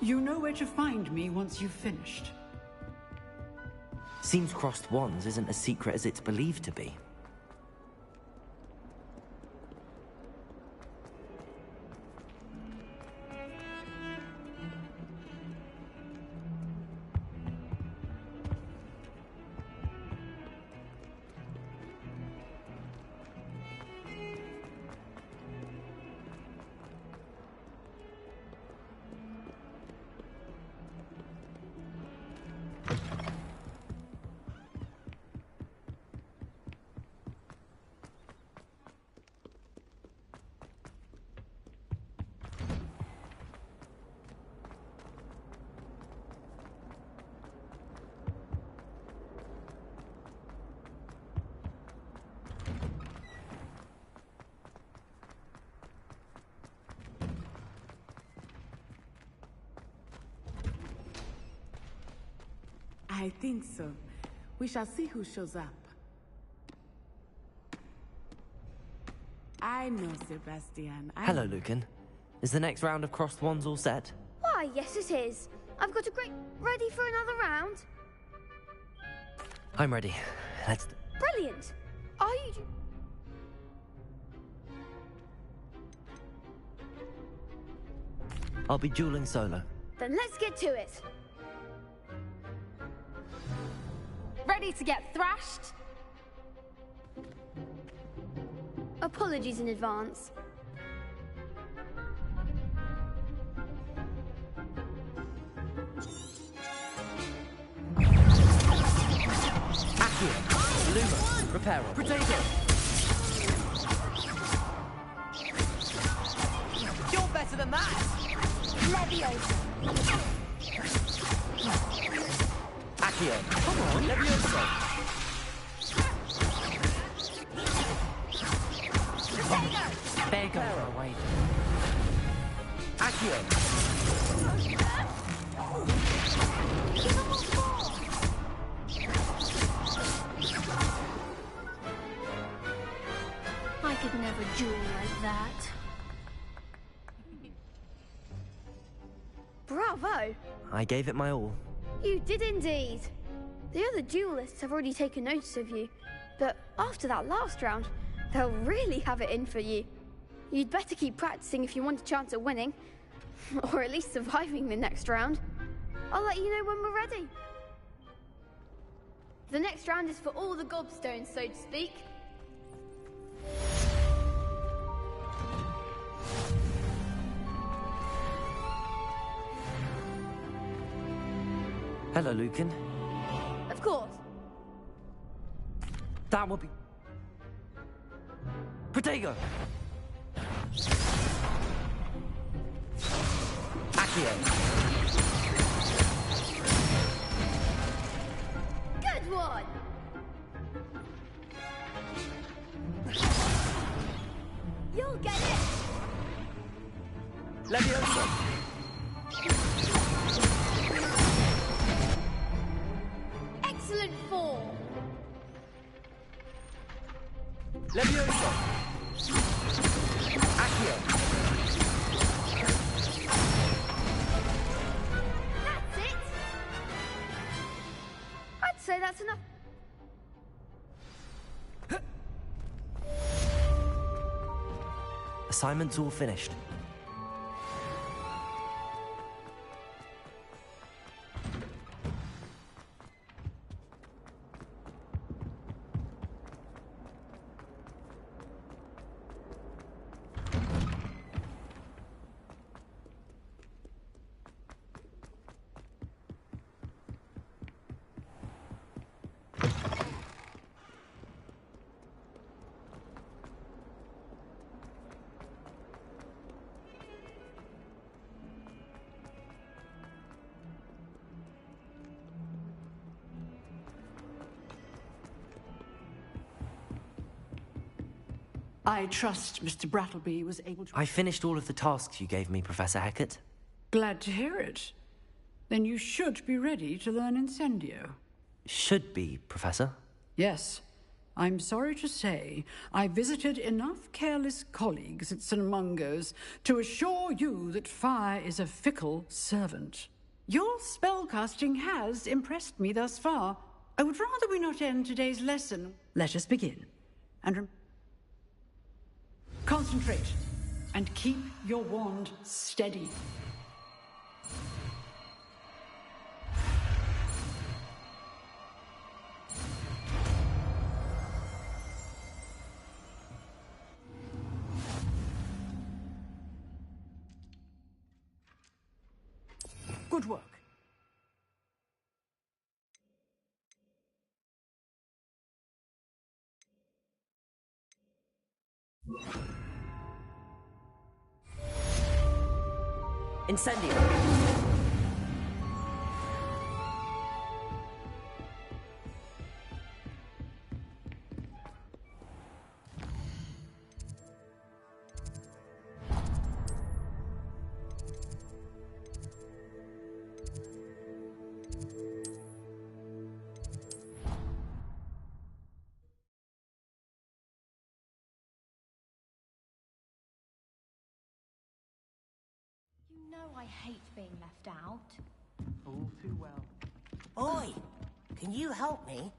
You know where to find me once you've finished. Seems crossed wands isn't as secret as it's believed to be. I think so. We shall see who shows up. I know, Sebastian. Hello, Lucan. Is the next round of crossed wands all set? Why, yes it is. I've got a great... Ready for another round? I'm ready. Let's... Brilliant. Are you... I'll be dueling solo. Then let's get to it. Ready to get thrashed? Apologies in advance. Accio, Luma, Reparo, Potato. You're better than that! Leviosa. Accio, come on, Leviosa. There you go. Away. Accio. I could never duel like that. Bravo! I gave it my all. You did indeed. The other duelists have already taken notice of you, but after that last round, they'll really have it in for you. You'd better keep practicing if you want a chance at winning, or at least surviving the next round. I'll let you know when we're ready. The next round is for all the gobstones, so to speak. Hello, Lucan. Of course. That will be... Protego! Accio. Good one! You'll get it! Leviosa. Excellent form! Leviosa. Accio. That's it! I'd say that's enough. Assignment's all finished. I trust Mr. Brattleby was able to... I finished all of the tasks you gave me, Professor Hecat. Glad to hear it. Then you should be ready to learn Incendio. Should be, Professor. Yes. I'm sorry to say, I visited enough careless colleagues at St. Mungo's to assure you that fire is a fickle servant. Your spellcasting has impressed me thus far. I would rather we not end today's lesson. Let us begin. And concentrate. And keep your wand steady. Good work. Incendio! You know I hate being left out. All too well. Oi! Can you help me?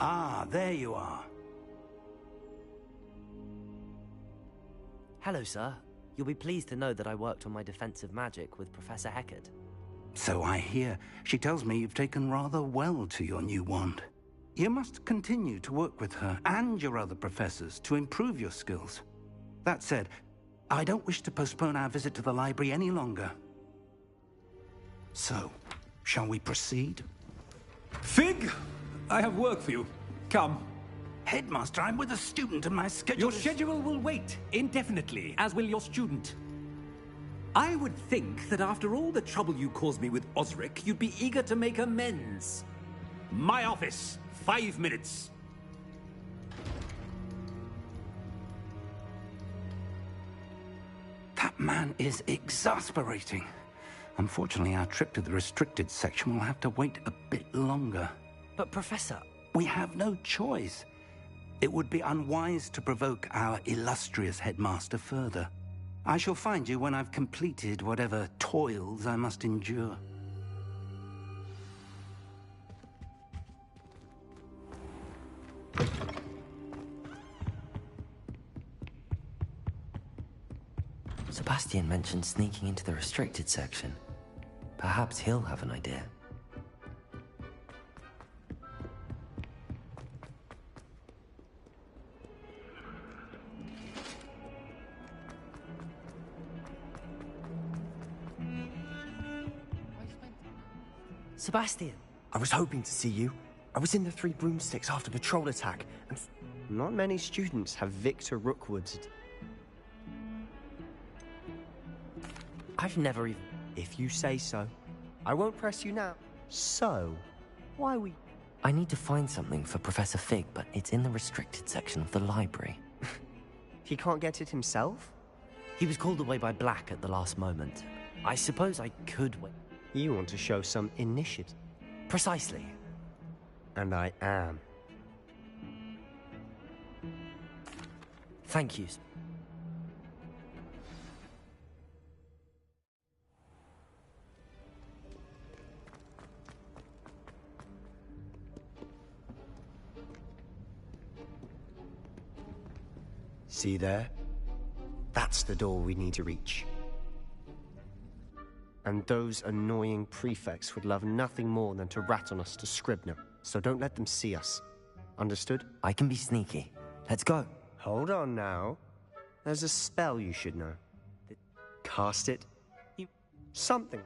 Ah, there you are. Hello, sir. You'll be pleased to know that I worked on my defensive magic with Professor Hecat. So I hear. She tells me you've taken rather well to your new wand. You must continue to work with her and your other professors to improve your skills. That said, I don't wish to postpone our visit to the library any longer. So, shall we proceed? Fig, I have work for you. Come. Headmaster, I'm with a student and my schedule Your schedule will wait indefinitely, as will your student. I would think that after all the trouble you caused me with Osric, you'd be eager to make amends. My office, 5 minutes. That man is exasperating. Unfortunately, our trip to the restricted section will have to wait a bit longer. But, Professor... We have no choice. It would be unwise to provoke our illustrious headmaster further. I shall find you when I've completed whatever toils I must endure. Sebastian mentioned sneaking into the restricted section. Perhaps he'll have an idea. Sebastian! I was hoping to see you. I was in the Three Broomsticks after the troll attack, and not many students have Victor Rookwood's. I've never even... If you say so. I won't press you now. So, why we... I need to find something for Professor Fig, but it's in the restricted section of the library. He can't get it himself? He was called away by Black at the last moment. I suppose I could wait. You want to show some initiative. Precisely. And I am. Thank you. See there? That's the door we need to reach. And those annoying prefects would love nothing more than to rat on us to Scribner, so don't let them see us. Understood? I can be sneaky. Let's go. Hold on now. There's a spell you should know. Cast it. Something.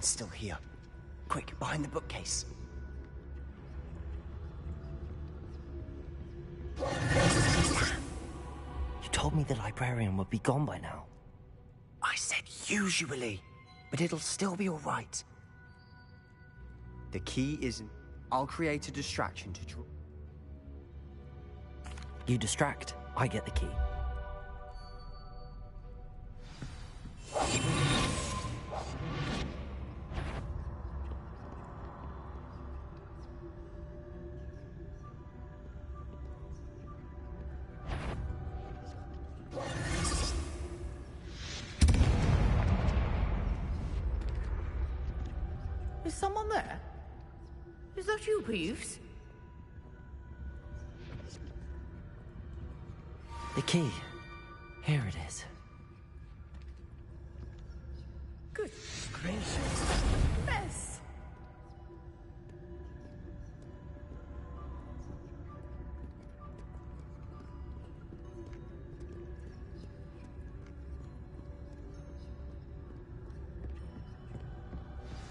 Merlin's still here. Quick, behind the bookcase. You told me the librarian would be gone by now. I said usually, but it'll still be all right. The key isn't... I'll create a distraction to draw... You distract, I get the key. Is someone there? Is that you, Peeves? The key. Here it is. Good gracious. Mess.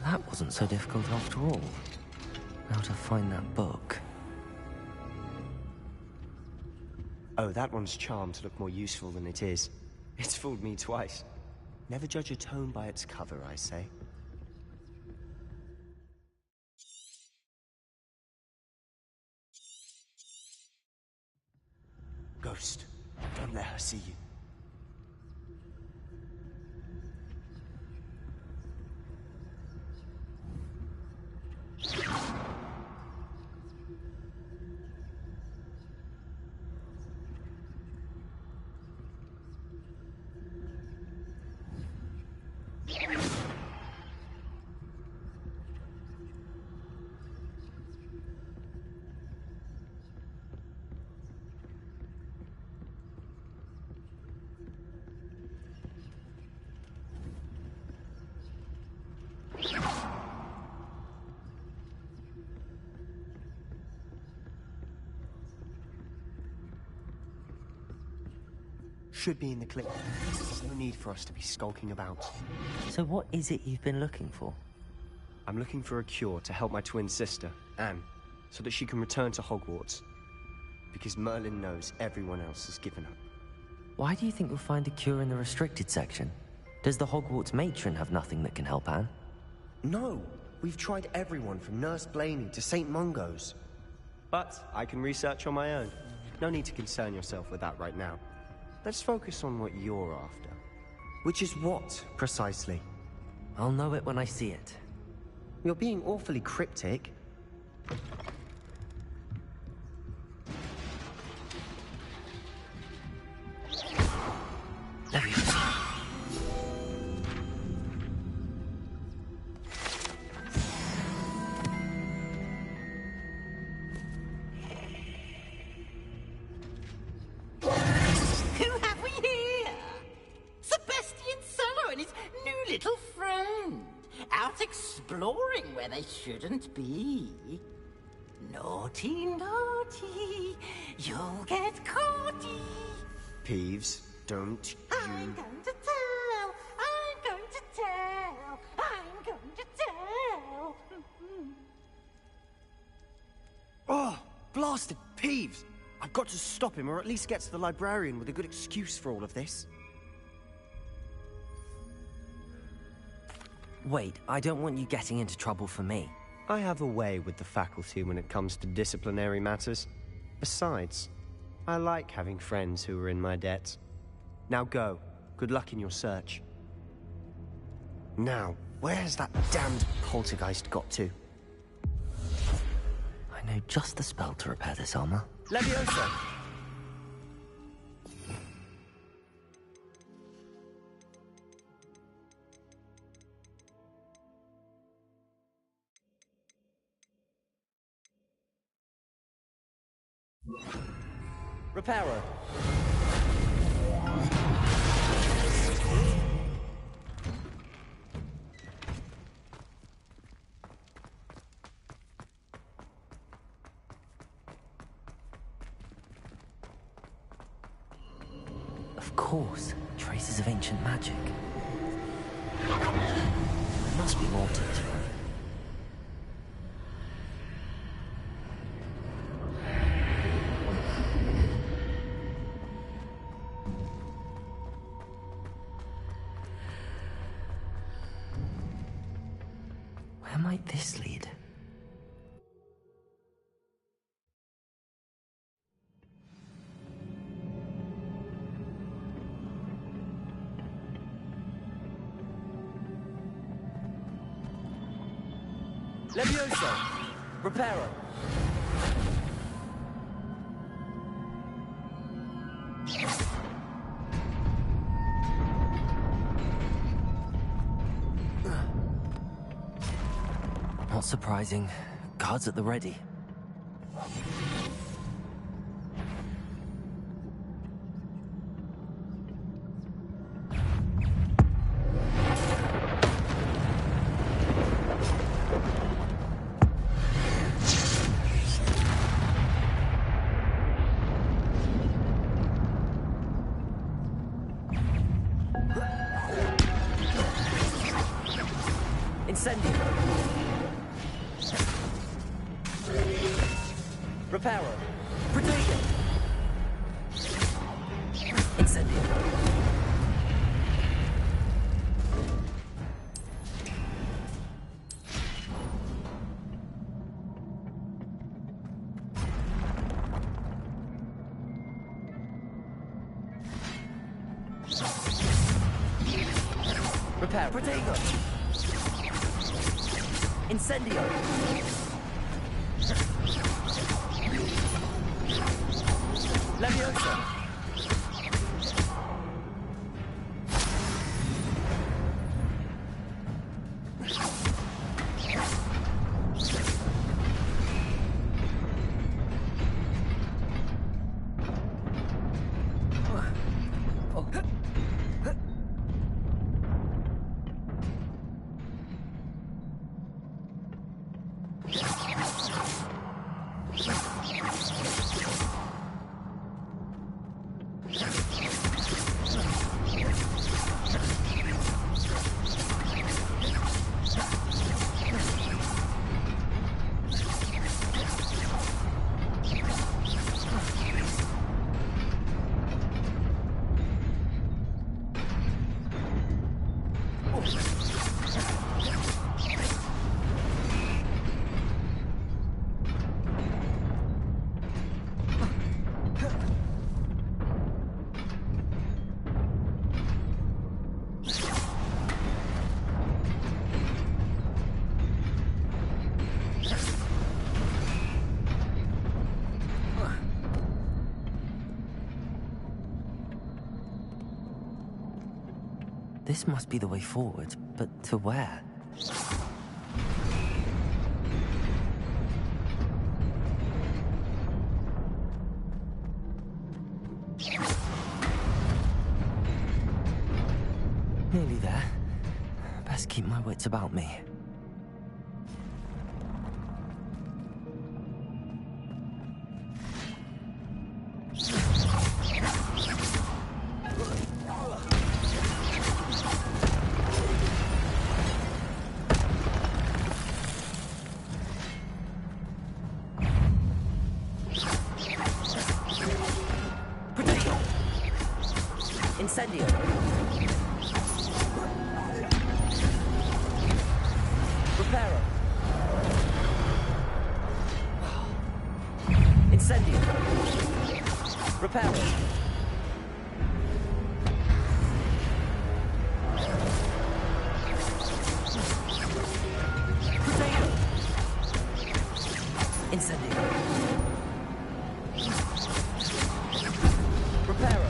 That wasn't so difficult after all. Now to find that book. Oh, that one's charmed to look more useful than it is. It's fooled me twice. Never judge a tome by its cover, I say. Ghost, don't let her see you. Should be in the clip. There's no need for us to be skulking about. So what is it you've been looking for? I'm looking for a cure to help my twin sister, Anne, so that she can return to Hogwarts. Because Merlin knows everyone else has given up. Why do you think you'll find a cure in the restricted section? Does the Hogwarts matron have nothing that can help Anne? No! We've tried everyone from Nurse Blaney to St. Mungo's. But I can research on my own. No need to concern yourself with that right now. Let's focus on what you're after. Which is what, precisely? I'll know it when I see it. You're being awfully cryptic. There we go. Exploring where they shouldn't be. Naughty, naughty, you'll get caughty. Peeves, don't you... I'm going to tell, I'm going to tell, I'm going to tell. Oh, blasted Peeves! I've got to stop him, or at least get to the librarian with a good excuse for all of this. Wait, I don't want you getting into trouble for me. I have a way with the faculty when it comes to disciplinary matters. Besides, I like having friends who are in my debt. Now go. Good luck in your search. Now, where's that damned poltergeist got to? I know just the spell to repair this armor. Leviosa! Repairer. Of course, traces of ancient magic. must be more to this one. Where might this lead? Levioso! Reparo! Not surprising. Guards at the ready. Incendio! Reparo! Protego! Incendio! Reparo! Protego! Incendio! Leviosa! This must be the way forward, but to where? Nearly there. Best keep my wits about me. Incendio! Reparo! Incendio! Reparo! Protego! Incendio! Reparo!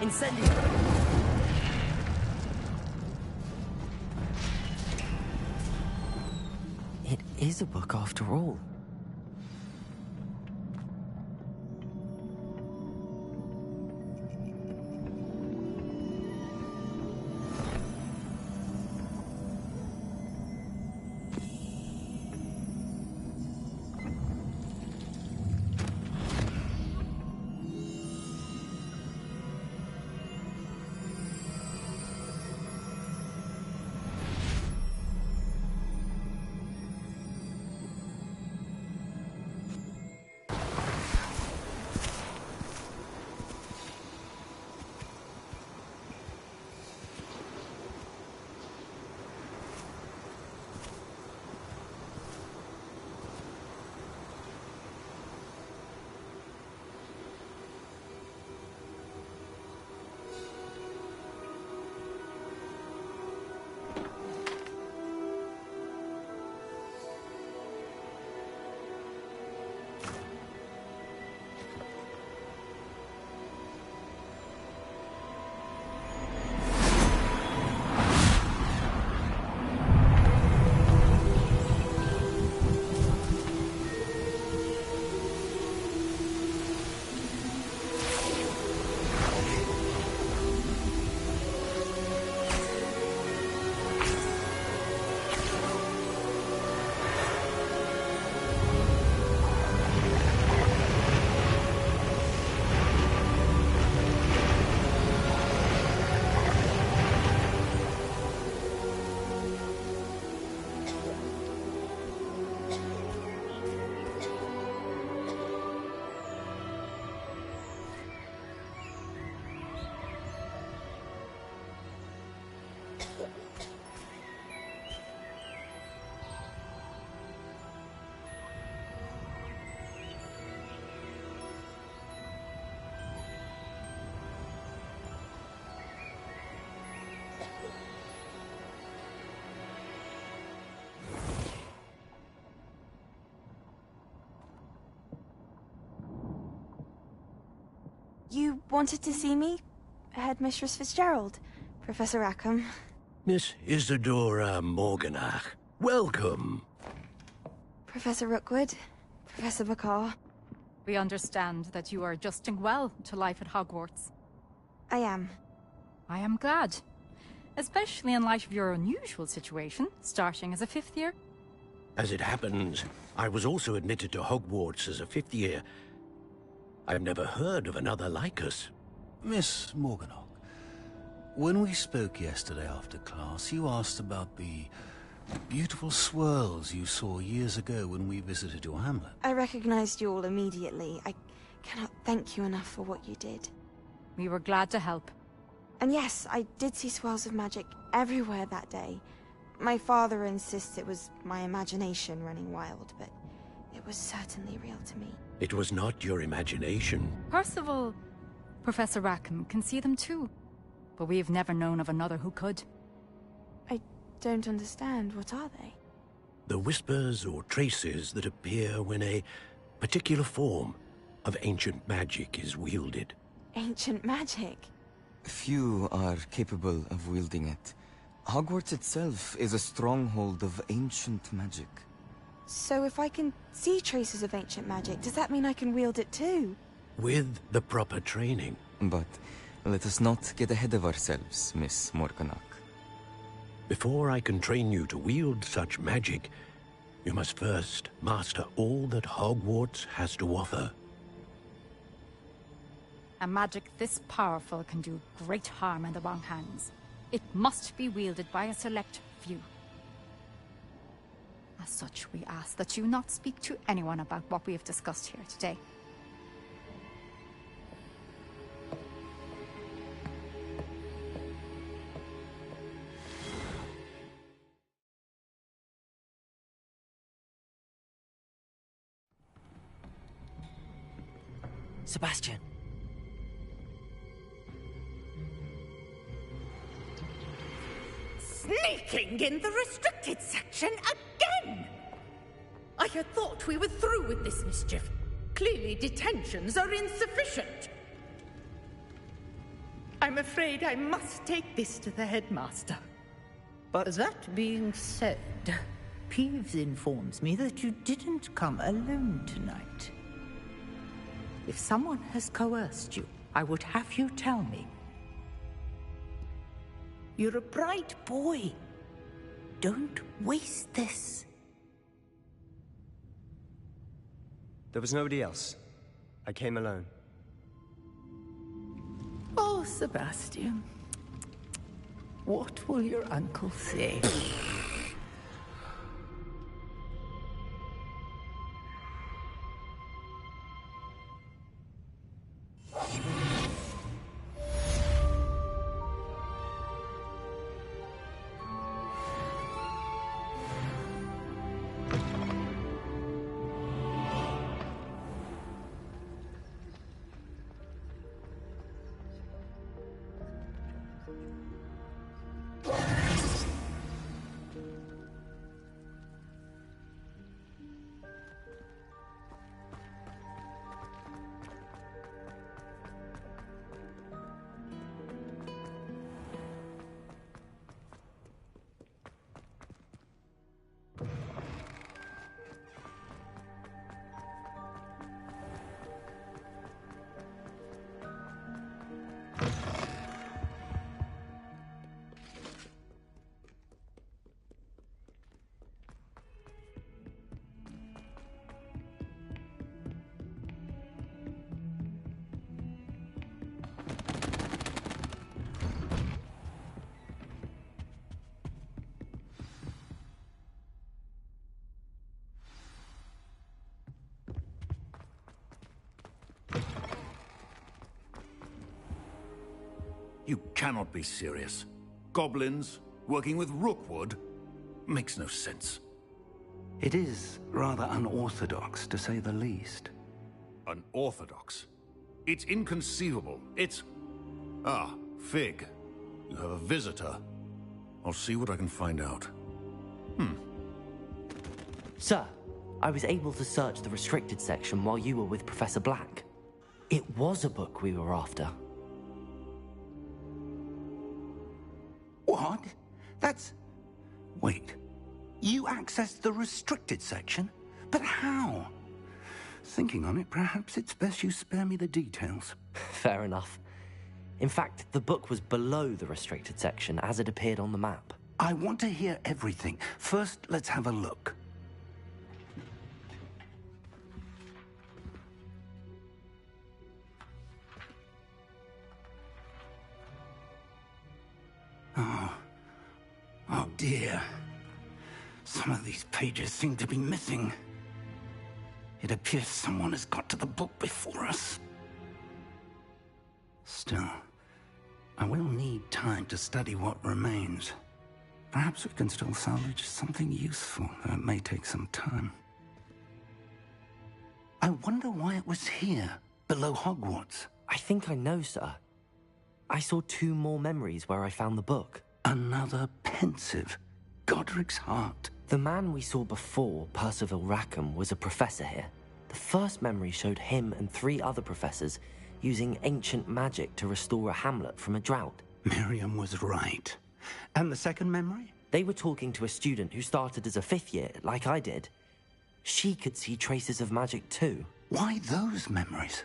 Incendio! It is a book after all. You wanted to see me? Headmistress Fitzgerald, Professor Rackham. Miss Isadora Morganach, welcome. Professor Rookwood, Professor Bakar. We understand that you are adjusting well to life at Hogwarts. I am. I am glad. Especially in light of your unusual situation, starting as a 5th year. As it happens, I was also admitted to Hogwarts as a 5th year. I've never heard of another like us. Miss Morganach, when we spoke yesterday after class, you asked about the beautiful swirls you saw years ago when we visited your hamlet. I recognized you all immediately. I cannot thank you enough for what you did. We were glad to help. And yes, I did see swirls of magic everywhere that day. My father insists it was my imagination running wild, but it was certainly real to me. It was not your imagination. Percival, Professor Rackham can see them too. But we've never known of another who could. I don't understand. What are they? The whispers or traces that appear when a particular form of ancient magic is wielded. Ancient magic? Few are capable of wielding it. Hogwarts itself is a stronghold of ancient magic. So if I can see traces of ancient magic, does that mean I can wield it too? With the proper training. But let us not get ahead of ourselves, Miss Morganach. Before I can train you to wield such magic, you must first master all that Hogwarts has to offer. A magic this powerful can do great harm in the wrong hands. It must be wielded by a select few. As such, we ask that you not speak to anyone about what we have discussed here today. Sebastian. Sneaking in the restricted section again! I had thought we were through with this mischief. Clearly detentions are insufficient. I'm afraid I must take this to the headmaster. But that being said, Peeves informs me that you didn't come alone tonight. If someone has coerced you, I would have you tell me. You're a bright boy. Don't waste this. There was nobody else. I came alone. Oh, Sebastian. What will your uncle say? You cannot be serious. Goblins working with Rookwood? Makes no sense. It is rather unorthodox, to say the least. Unorthodox? It's inconceivable. It's... Ah, Fig. You have a visitor. I'll see what I can find out. Sir, I was able to search the restricted section while you were with Professor Black. It was a book we were after. What? That's... Wait. You accessed the restricted section? But how? Thinking on it, perhaps it's best you spare me the details. Fair enough. In fact, the book was below the restricted section as it appeared on the map. I want to hear everything. First, let's have a look. Oh dear. Some of these pages seem to be missing. It appears someone has got to the book before us. Still, I will need time to study what remains. Perhaps we can still salvage something useful, though it may take some time. I wonder why it was here, below Hogwarts. I think I know, sir. I saw 2 more memories where I found the book. Another pensive. Godric's heart. The man we saw before, Percival Rackham, was a professor here. The first memory showed him and 3 other professors using ancient magic to restore a hamlet from a drought. Miriam was right. And the second memory? They were talking to a student who started as a 5th year, like I did. She could see traces of magic too. Why those memories?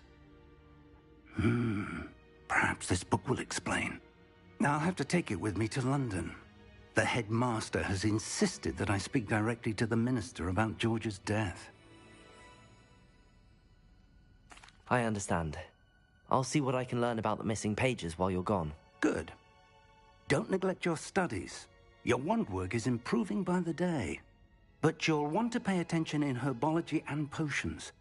Perhaps this book will explain. I'll have to take it with me to London. The headmaster has insisted that I speak directly to the minister about George's death. I understand. I'll see what I can learn about the missing pages while you're gone. Good. Don't neglect your studies. Your wand work is improving by the day. But you'll want to pay attention in herbology and potions.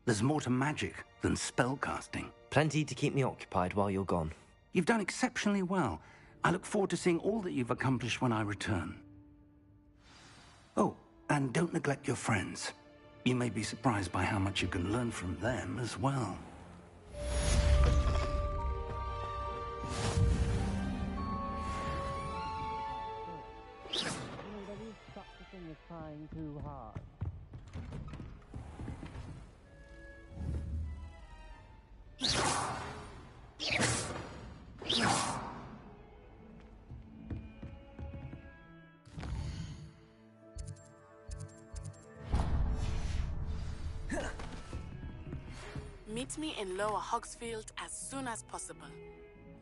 There's more to magic than spellcasting. Plenty to keep me occupied while you're gone. You've done exceptionally well. I look forward to seeing all that you've accomplished when I return. Oh, and don't neglect your friends. You may be surprised by how much you can learn from them as well. Trying too hard. Meet me in Lower Hogsfield as soon as possible.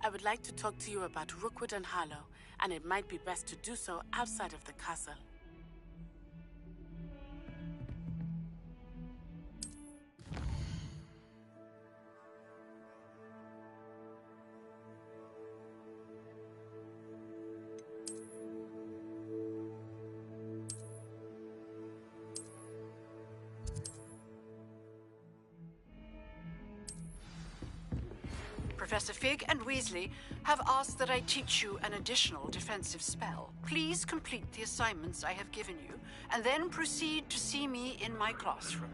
I would like to talk to you about Rookwood and Harlow, and it might be best to do so outside of the castle. Professor Fig and Weasley have asked that I teach you an additional defensive spell. Please complete the assignments I have given you, and then proceed to see me in my classroom.